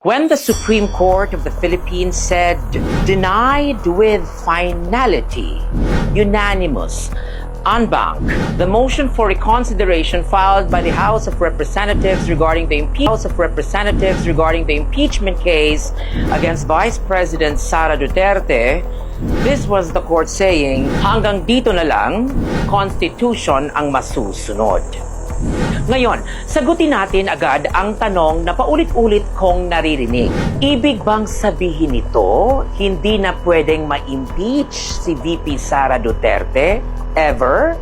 When the Supreme Court of the Philippines said, denied with finality, unanimous, en banc, the motion for reconsideration filed by the House of Representatives regarding the impeachment case against Vice President Sara Duterte, this was the court saying, hanggang dito na lang, Constitution ang masusunod. Ngayon, sagutin natin agad ang tanong na paulit-ulit kong naririnig. Ibig bang sabihin nito, hindi na pwedeng ma-impeach si VP Sara Duterte? Ever?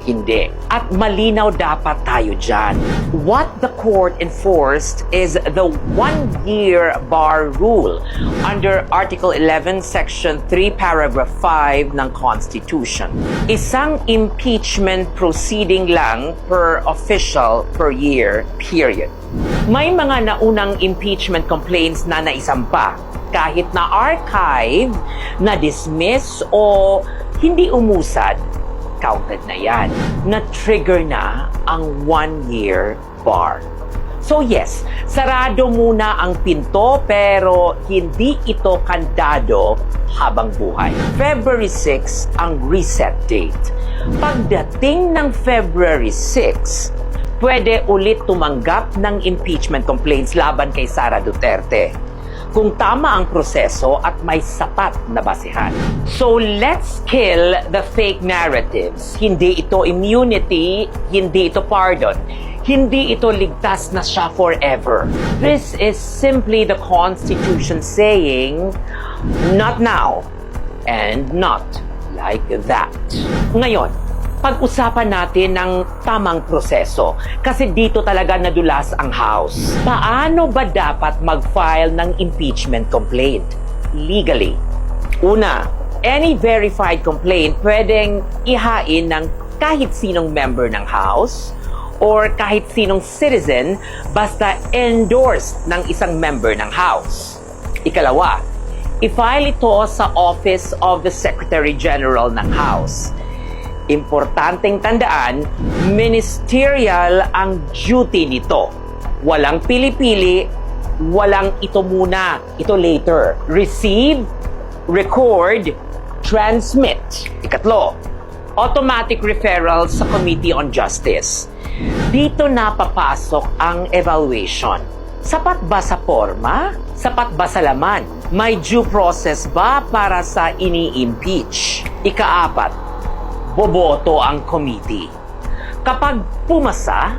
Hindi. At malinaw dapat tayo dyan. What the court enforced is the one-year bar rule under Article 11, Section 3, Paragraph 5 ng Constitution. Isang impeachment proceeding lang per official per year, period. May mga naunang impeachment complaints na naisampa kahit na archive, na-dismiss o hindi umusad, counted na yan. Na-trigger na ang one-year bar. So yes, sarado muna ang pinto pero hindi ito kandado habang buhay. February 6 ang reset date. Pagdating ng February 6, pwede ulit tumanggap ng impeachment complaints laban kay Sara Duterte kung tama ang proseso at may sapat na basehan. So let's kill the fake narratives. Hindi ito immunity, hindi ito pardon, hindi ito ligtas na siya forever. This is simply the Constitution saying, not now and not like that. Ngayon, pag-usapan natin ng tamang proseso kasi dito talaga nadulas ang House. Paano ba dapat mag-file ng impeachment complaint? Legally. Una, any verified complaint pwedeng ihain ng kahit sinong member ng House or kahit sinong citizen basta endorsed ng isang member ng House. Ikalawa, i-file ito sa Office of the Secretary General ng House. Importanteng tandaan, ministerial ang duty nito. Walang pili-pili, walang ito muna, ito later. Receive, record, transmit. Ikatlo, automatic referral sa Committee on Justice. Dito na papasok ang evaluation. Sapat ba sa forma? Sapat ba sa laman? May due process ba para sa ini-impeach? Ikaapat, boboto ang committee. Kapag pumasa,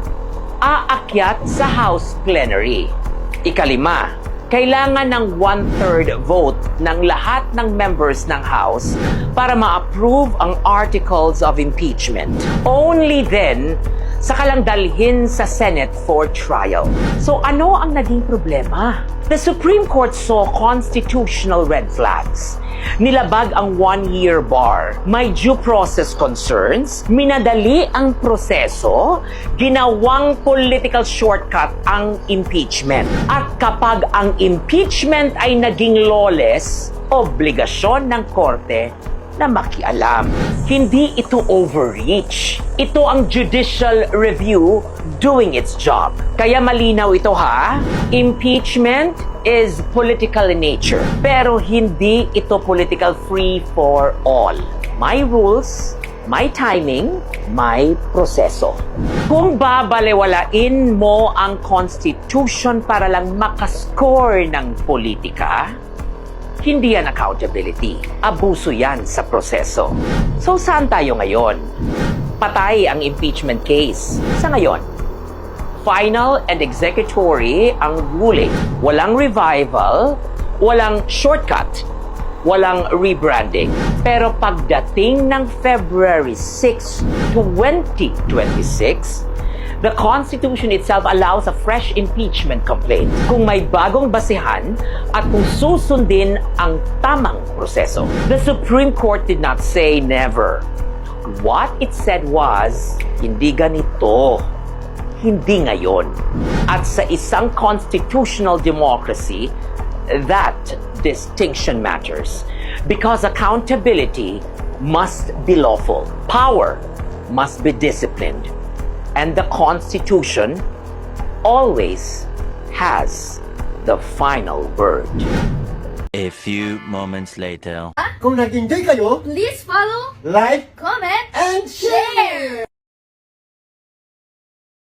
aakyat sa House Plenary. Ikalima, kailangan ng 1/3 vote ng lahat ng members ng House para ma-approve ang articles of impeachment. Only then, saka lang dalhin sa Senate for trial. So ano ang naging problema? The Supreme Court saw constitutional red flags. Nilabag ang one-year bar, may due process concerns, minadali ang proseso, ginawang political shortcut ang impeachment. At kapag ang impeachment ay naging lawless, obligasyon ng korte na makialam. Hindi ito overreach. Ito ang judicial review doing its job. Kaya malinaw ito ha. Impeachment is political in nature. Pero hindi ito political free for all. May rules, may timing, may proseso. Kung babalewalain mo ang Constitution para lang makascore ng politika, hindi yan accountability. Abuso yan sa proseso. So saan tayo ngayon? Patay ang impeachment case. Sa ngayon, final and executory ang ruling. Walang revival, walang shortcut, walang rebranding. Pero pagdating ng February 6, 2026, the Constitution itself allows a fresh impeachment complaint kung may bagong basehan at kung susundin ang tamang proseso. The Supreme Court did not say never. What it said was, hindi ganito, hindi ngayon. At sa isang constitutional democracy, that distinction matters because accountability must be lawful. Power must be disciplined. And the Constitution always has the final word. A few moments later. Kung nag-enjoy kayo, Please follow, like, comment, and share!